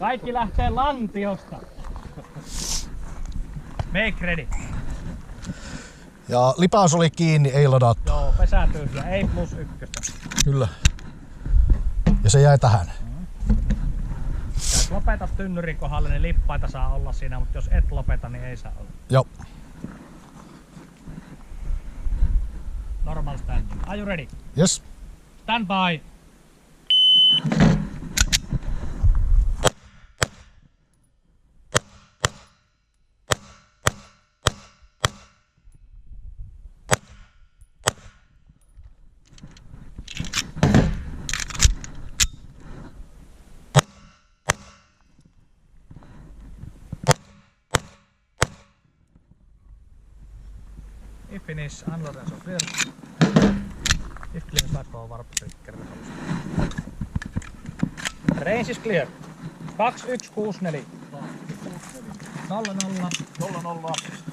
Kaikki lähtee lantiosta. Make ready. Ja lipaus oli kiinni, ei ladattu. Joo, pesä tyhjä, ei +1. Kyllä. Ja se jäi tähän. Jos lopetat tynnyrin kohdalle, niin lippaita saa olla siinä, mutta jos et lopeta, niin ei saa olla. Joo. Normal standing. Are you ready? Yes. Stand by. If finish, unload and so clear. If clear, slide for warp trigger. Range is clear. 2164. 00. 00.